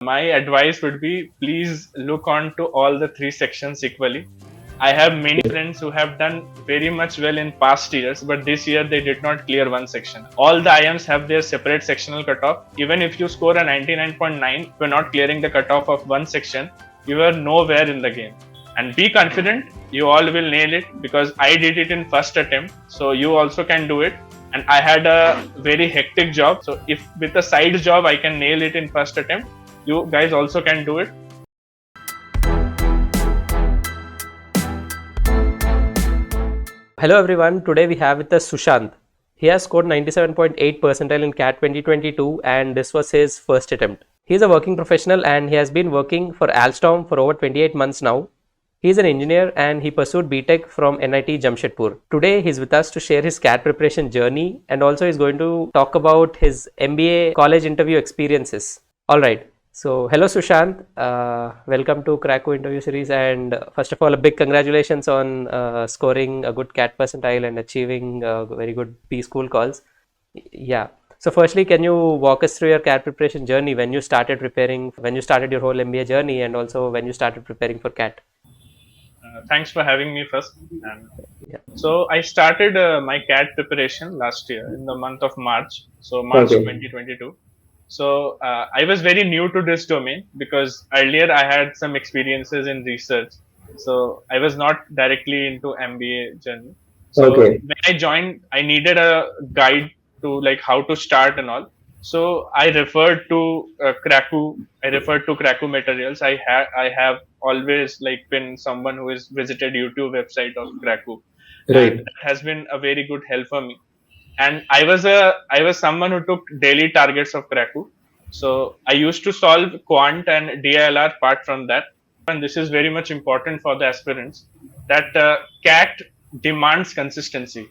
My advice would be, please look on to all the three sections equally. I have many friends who have done very much well in past years, but this year they did not clear one section. All the IIMs have their separate sectional cutoff. Even if you score a 99.9, you're not clearing the cutoff of one section, you are nowhere in the game. And be confident, you all will nail it, because I did it in first attempt, so you also can do it. And I had a very hectic job, so if with a side job I can nail it in first attempt, you guys also can do it. Hello everyone, today we have with us Sushant. He has scored 97.8 percentile in CAT 2022 and this was his first attempt. He is a working professional and he has been working for Alstom for over 28 months now. He is an engineer and he pursued BTech from NIT Jamshedpur. Today he is with us to share his CAT preparation journey and also is going to talk about his MBA college interview experiences. Alright. So, hello Sushant, welcome to Cracku interview series, and first of all a big congratulations on scoring a good CAT percentile and achieving very good B school calls. Yeah. So firstly, can you walk us through your CAT preparation journey, when you started preparing, when you started your whole MBA journey, and also when you started preparing for CAT? Thanks for having me first. So I started my CAT preparation last year in the month of March, so March 2022. So I was very new to this domain because earlier I had some experiences in research. So I was not directly into MBA journey. So when I joined, I needed a guide to like how to start and all. So I referred to Cracku. I referred to Cracku materials. I have always like been someone who has visited YouTube website of Cracku, and that has been a very good help for me. And I was someone who took daily targets of Cracku. So I used to solve Quant and DILR part from that. And this is very much important for the aspirants, that CAT demands consistency,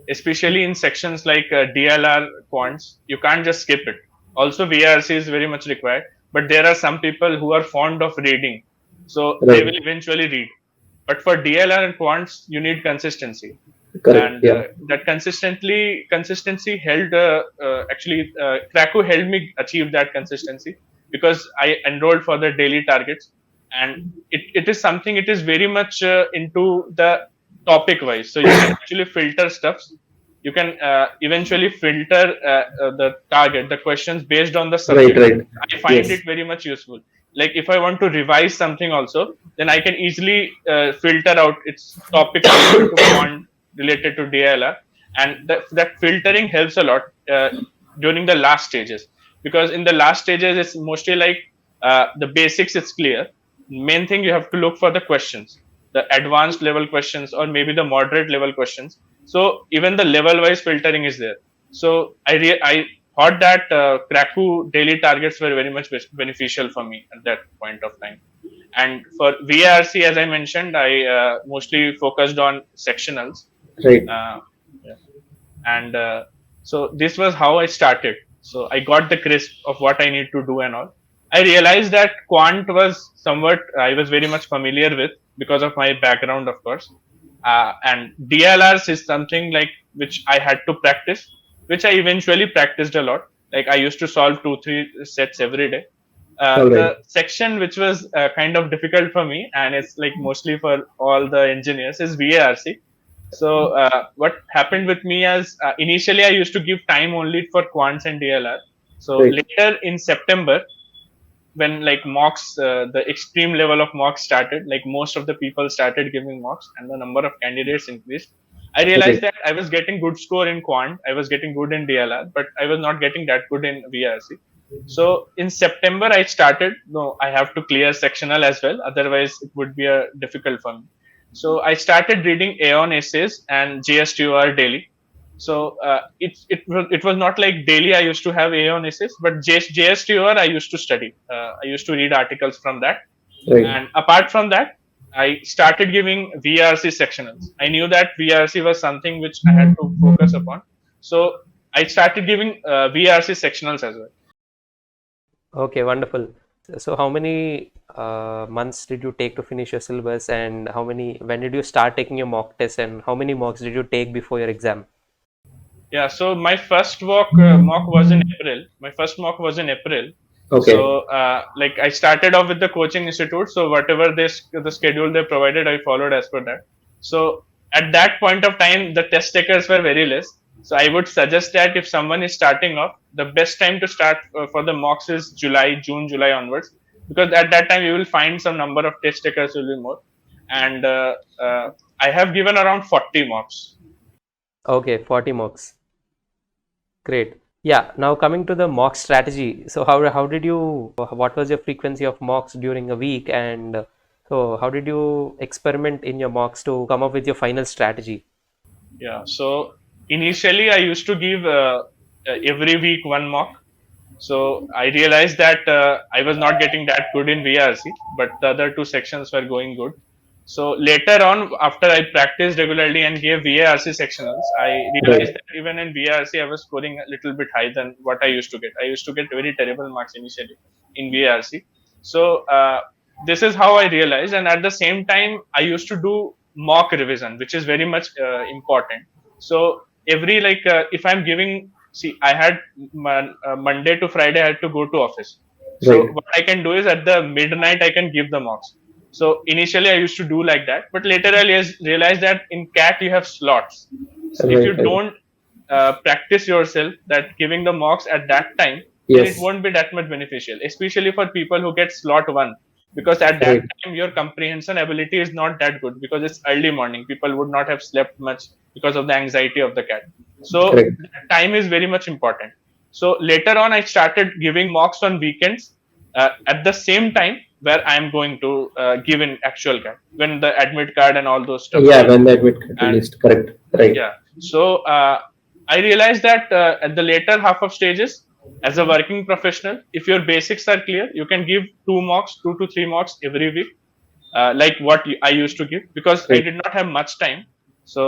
especially in sections like DILR Quants. You can't just skip it. Also VRC is very much required, but there are some people who are fond of reading, so they will eventually read. But for DILR and Quants, you need consistency. Correct, and that consistency held Cracku helped me achieve that consistency, because I enrolled for the daily targets, and it is something, it is very much into the topic wise, so you can actually filter stuffs. You can eventually filter the questions based on the subject. I find it very much useful. Like if I want to revise something also, then I can easily filter out its topic related to DILR, and that filtering helps a lot during the last stages, because in the last stages it's mostly like the basics, it's clear. Main thing, you have to look for the questions, the advanced level questions or maybe the moderate level questions. So even the level wise filtering is there. So I thought that Cracku daily targets were very much beneficial for me at that point of time. And for VRC, as I mentioned, I mostly focused on sectionals. So this was how I started. So I got the crisp of what I need to do and all. I realized that Quant was somewhat, I was very much familiar with because of my background, of course. And DILRs is something like which I had to practice, which I eventually practiced a lot. Like I used to solve 2-3 sets every day. The section which was kind of difficult for me, and it's like mostly for all the engineers, is VARC. So what happened with me is initially I used to give time only for Quants and DILR. So later in September, when like mocks, the extreme level of mocks started, like most of the people started giving mocks and the number of candidates increased, I realized that I was getting good score in Quant, I was getting good in DILR, but I was not getting that good in VRC. So in September I started, no, I have to clear sectional as well, otherwise it would be difficult for me. So I started reading Aeon essays and JSTOR daily. So it was not like daily I used to have Aeon essays, but JSTOR I used to study. I used to read articles from that. And apart from that, I started giving VRC sectionals. I knew that VRC was something which I had to focus upon. So I started giving VRC sectionals as well. Okay, wonderful. So how many months did you take to finish your syllabus, and when did you start taking your mock tests, and how many mocks did you take before your exam? Yeah, so my first mock was in April. My first mock was in April. Okay. So like I started off with the coaching institute. So whatever the schedule they provided, I followed as per that. So at that point of time, the test takers were very less. So I would suggest that if someone is starting off, the best time to start for the mocks is June, July onwards, because at that time you will find some number of test takers will be more. And I have given around 40 mocks. Okay, 40 mocks. Great. Yeah, now coming to the mock strategy. So how did you, what was your frequency of mocks during a week, and so how did you experiment in your mocks to come up with your final strategy? Yeah. So initially, I used to give every week one mock. So I realized that I was not getting that good in VRC, but the other two sections were going good. So later on, after I practiced regularly and gave VARC sectionals, I realized that even in VARC, I was scoring a little bit higher than what I used to get. I used to get very terrible marks initially in VARC. So this is how I realized. And at the same time, I used to do mock revision, which is very much important. So every if I'm giving, see, I had Monday to Friday, I had to go to office. So Right. what I can do is at the midnight, I can give the mocks. So initially I used to do like that, but later I realized that in CAT you have slots. So if Right. you Right. don't practice yourself that giving the mocks at that time, then it Yes. won't be that much beneficial, especially for people who get slot one, because at that Right. time your comprehension ability is not that good because it's early morning. People would not have slept much because of the anxiety of the CAT. So Correct. time is very much important. So later on, I started giving mocks on weekends at the same time where I'm going to give in actual CAT when the admit card and all those stuff. Yeah, when the admit card And released. Correct. Right. yeah, so I realized that at the later half of stages, as a working professional, if your basics are clear, you can give two to three mocks every week, like what I used to give, because I Right. did not have much time. So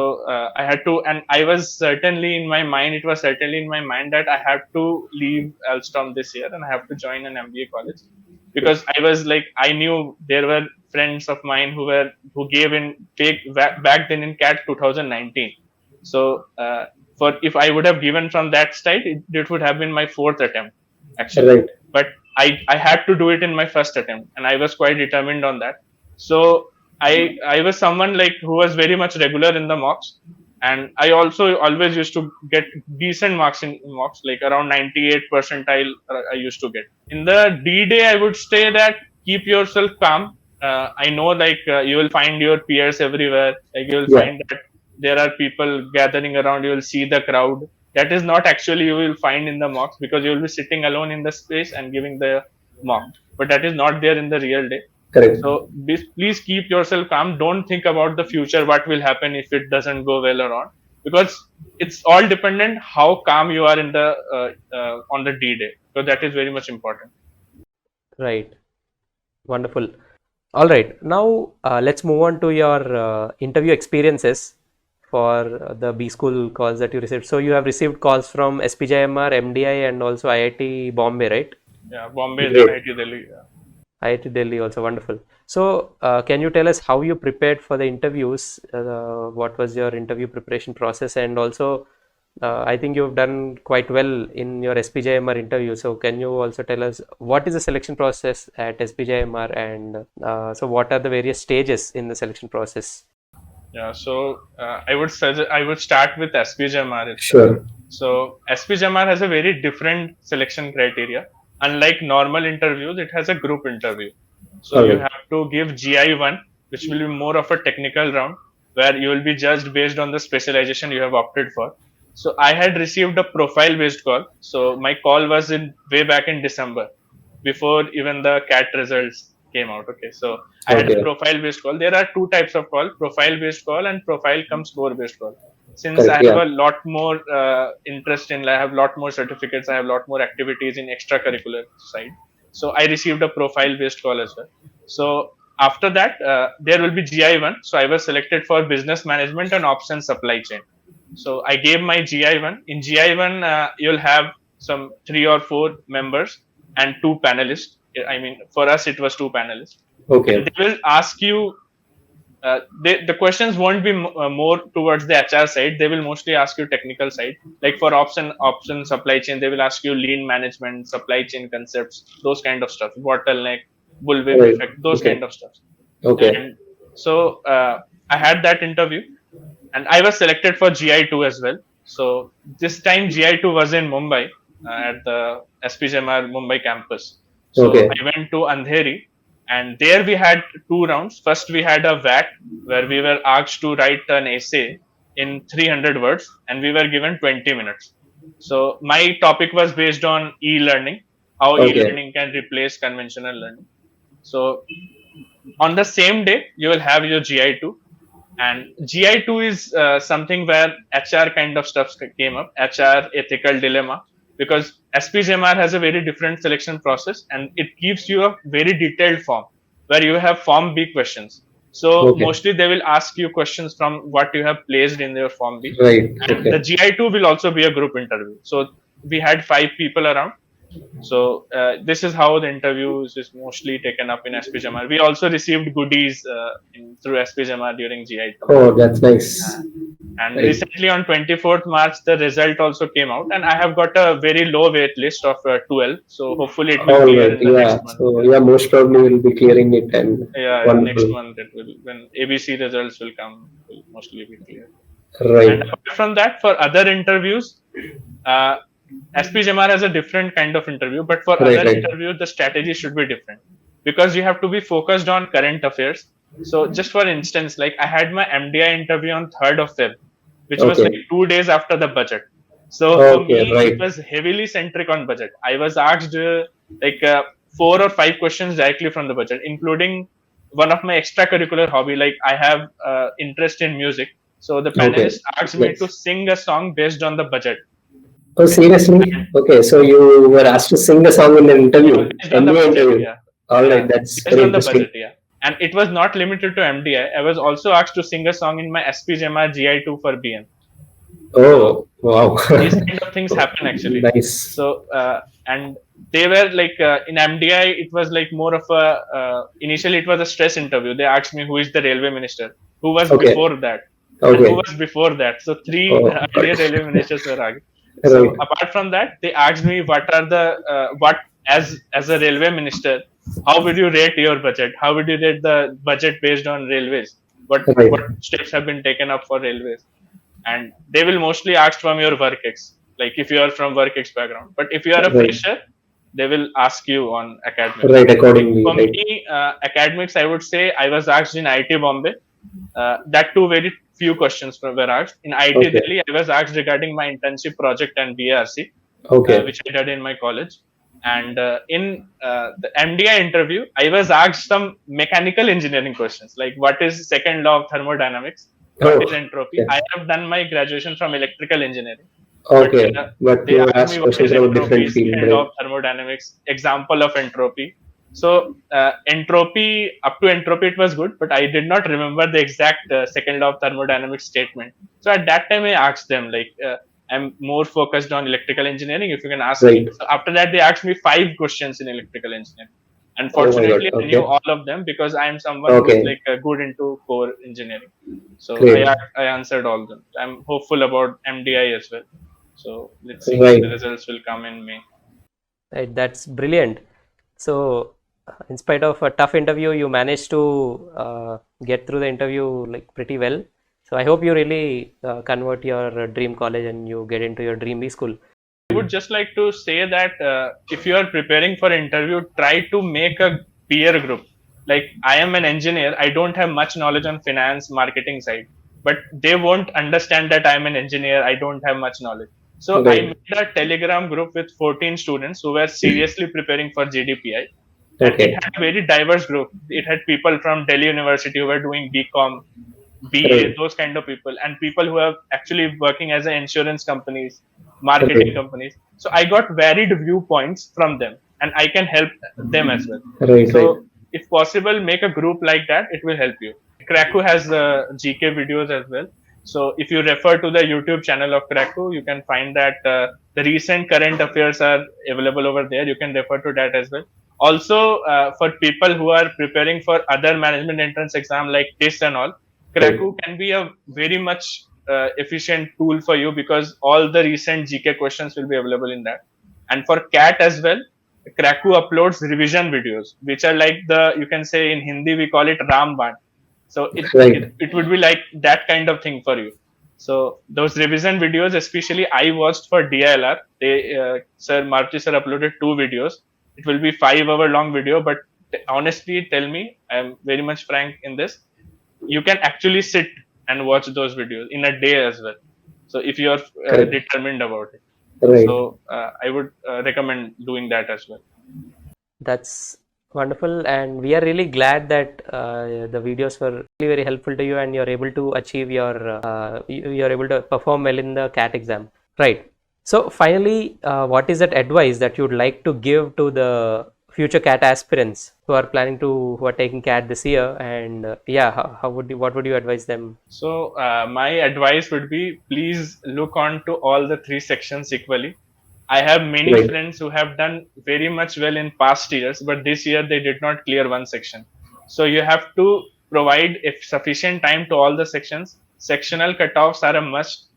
I had to, and I was certainly in my mind, it was certainly in my mind that I have to leave Alstom this year and I have to join an MBA college, because I was like, I knew there were friends of mine who gave in back then in CAT 2019. So for if I would have given from that side, it would have been my fourth attempt actually. Right. But I had to do it in my first attempt, and I was quite determined on that. So I was someone like who was very much regular in the mocks, and I also always used to get decent marks in mocks, like around 98 percentile. I used to get in the D day. I would say that keep yourself calm. I know you will find your peers everywhere. Like you will Yeah. find that there are people gathering around. You will see the crowd. That is not actually you will find in the mocks, because you will be sitting alone in the space and giving the mock. But that is not there in the real day. Correct. So please keep yourself calm. Don't think about the future, what will happen if it doesn't go well or not, because it's all dependent how calm you are in the on the D day. So that is very much important. Right. Wonderful. All right. Now let's move on to your interview experiences for the B school calls that you received. So you have received calls from SPJIMR, MDI, and also IIT Bombay, right? Yeah, Bombay, Great. IIT Delhi. Yeah. IIT Delhi also wonderful. So can you tell us how you prepared for the interviews? What was your interview preparation process? And also, I think you've done quite well in your SPJIMR interview. So can you also tell us what is the selection process at SPJIMR, and so what are the various stages in the selection process? Yeah, so I would start with SPJIMR itself. Sure. So SPJIMR has a very different selection criteria. Unlike normal interviews, it has a group interview. So you Okay. have to give GI1, which will be more of a technical round, where you will be judged based on the specialization you have opted for. So I had received a profile-based call. So my call was in way back in December, before even the CAT results came out. Okay, so I had a Okay. profile-based call. There are two types of call: profile-based call and profile cum score-based call. Since I Correct. have Yeah. a lot more interest in, I have a lot more certificates, I have a lot more activities in extracurricular side. So I received a profile-based call as well. So after that, there will be GI1. So I was selected for business management and ops and supply chain. So I gave my GI1. In GI1, you'll have some 3 or 4 members and 2 panelists. I mean, for us, it was 2 panelists. Okay. And they will ask you the questions won't be more towards the HR side. They will mostly ask you technical side. Like for option supply chain, they will ask you lean management, supply chain concepts, those kind of stuff, bottleneck, bullwhip Right. effect, those Okay. kind of stuff. Okay. And so I had that interview, and I was selected for GI2 as well. So this time GI2 was in Mumbai at the SPJIMR Mumbai campus. So Okay. I went to Andheri, and there we had two rounds. First we had a VAT where we were asked to write an essay in 300 words, and we were given 20 minutes. So my topic was based on e-learning, how Okay. e-learning can replace conventional learning. So on the same day you will have your GI2, and GI2 is something where HR kind of stuff came up, HR ethical dilemma, because SPJMR has a very different selection process, and it gives you a very detailed form where you have form B questions. So Okay. mostly they will ask you questions from what you have placed in your form B. Right. And the Okay. GI2 will also be a group interview. So we had 5 people around. So this is how the interviews is mostly taken up in SPJMR. We also received goodies through SPJMR during GI2. Oh, that's nice. And Right. recently on 24th March, the result also came out, and I have got a very low wait list of 12. So hopefully it will All clear right. in the Yeah. next month. So yeah, most probably we'll be clearing it, and Yeah, next wonderful. month it will, when ABC results will come, it will mostly be clear. Right. And apart from that, for other interviews, uh, SPJMR has a different kind of interview, but for Right. other Right. interviews, the strategy should be different because you have to be focused on current affairs. So, just for instance, like I had my MDI interview on 3rd of Feb, which was like Okay. 2 days after the budget. So, for Okay. me, Right. it was heavily centric on budget. I was asked like 4 or 5 questions directly from the budget, including one of my extracurricular hobby. Like I have interest in music. So the Okay. panelist asked me Nice. to sing a song based on the budget. Oh, seriously? Okay. So you were asked to sing a song in an interview, Based on the MBA budget, interview. yeah. All Yeah. right. That's Based very on the interesting. budget, yeah. And it was not limited to MDI. I was also asked to sing a song in my SPJMR GI2 for BN. Oh, wow. These kind of things happen actually. Nice. So and they were like in MDI, it was like more of a initially it was a stress interview. They asked me who is the railway minister, who was Okay. before that, and Okay. who was before that. So 3 Oh, earlier God. railway ministers were asked. So Right. apart from that, they asked me what are the what as a railway minister, how would you rate your budget? How would you rate the budget based on railways? What Right. steps have been taken up for railways? And they will mostly ask from your work ex, like if you are from work ex background. But if you are a Right. fresher, they will ask you on academics. Right. Accordingly. For Right. me, academics, I would say I was asked in IIT Bombay. That too, very few questions were asked. In IIT Okay. Delhi, I was asked regarding my internship project and BARC, Okay. which I did in my college. And in the MDI interview, I was asked some mechanical engineering questions, like what is second law of thermodynamics, what is Oh. entropy. Okay. I have done my graduation from electrical engineering, Okay. but But they you were asked asked me what questions is about entropy, different field, second law right? of thermodynamics, example of entropy. So entropy, up to entropy, it was good, but I did not remember the exact second law of thermodynamics statement. So at that time, I asked them like, I'm more focused on electrical engineering. If you can ask me. Right. So after that, they asked me 5 questions in electrical engineering. Oh my Unfortunately, God. I knew Okay. all of them because I am someone who's Okay. like good into core engineering. So Great. I answered all of them. I'm hopeful about MDI as well. So let's see. Right. The results will come in May. Right, that's brilliant. So, in spite of a tough interview, you managed to get through the interview like pretty well. So, I hope you really convert your dream college and you get into your dream B school. I would just like to say that if you are preparing for interview, try to make a peer group. Like I am an engineer, I don't have much knowledge on finance, marketing side, but they won't understand that I'm an engineer. I don't have much knowledge. So I Right. made a Telegram group with 14 students who were seriously preparing for GDPI, and Okay. it had a very diverse group. It had people from Delhi University who were doing BCom, BA, Right. those kind of people, and people who are actually working as insurance companies, marketing Right. companies. So I got varied viewpoints from them, and I can help them as well. Right. So Right. if possible, make a group like that. It will help you. Cracku has GK videos as well. So if you refer to the YouTube channel of Cracku, you can find that the recent current affairs are available over there. You can refer to that as well. Also, for people who are preparing for other management entrance exam like TIS and all, Cracku can be a very much efficient tool for you, because all the recent GK questions will be available in that. And for CAT as well, Cracku uploads revision videos, which are like you can say in Hindi we call it Ramban. So it would be like that kind of thing for you. So those revision videos, especially I watched for DILR. Sir Maruti sir uploaded 2 videos. It will be 5-hour long video, but honestly, tell me, I'm very much frank in this. You can actually sit and watch those videos in a day as well. So if you are determined about it, so I would recommend doing that as well. That's wonderful, and we are really glad that the videos were really very helpful to you, and you're able to achieve you're able to perform well in the CAT exam, right? So finally, what is that advice that you'd like to give to the future CAT aspirants who are taking CAT this year, and what would you advise them? So my advice would be, please look on to all the 3 sections equally. I have many friends who have done very much well in past years, but this year they did not clear one section. So you have to provide sufficient time to all the sections. Sectional cutoffs are a must.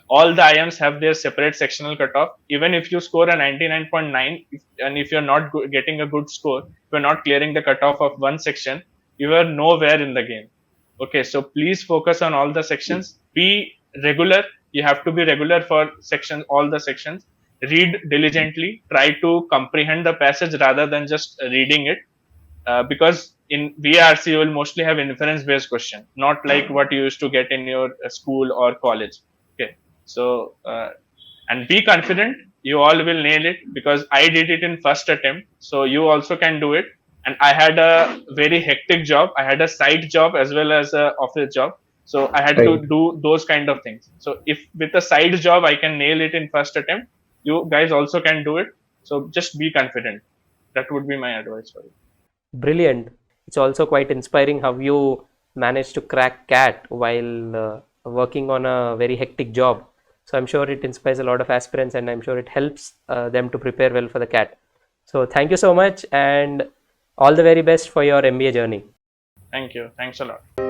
All the IIMs have their separate sectional cutoff. Even if you score a 99.9, and if you're not getting a good score, if you're not clearing the cutoff of one section, you are nowhere in the game. Okay, so please focus on all the sections. Be regular. You have to be regular for all the sections. Read diligently. Try to comprehend the passage rather than just reading it. Because in VRC, you will mostly have inference-based question, not like what you used to get in your school or college. Okay, so and be confident. You all will nail it, because I did it in first attempt. So you also can do it. And I had a very hectic job. I had a side job as well as an office job. So I had to do those kind of things. So if with a side job I can nail it in first attempt, you guys also can do it. So just be confident. That would be my advice for you. Brilliant. It's also quite inspiring how you managed to crack CAT while working on a very hectic job. So I'm sure it inspires a lot of aspirants, and I'm sure it helps them to prepare well for the CAT. So thank you so much, and all the very best for your MBA journey. Thank you. Thanks a lot.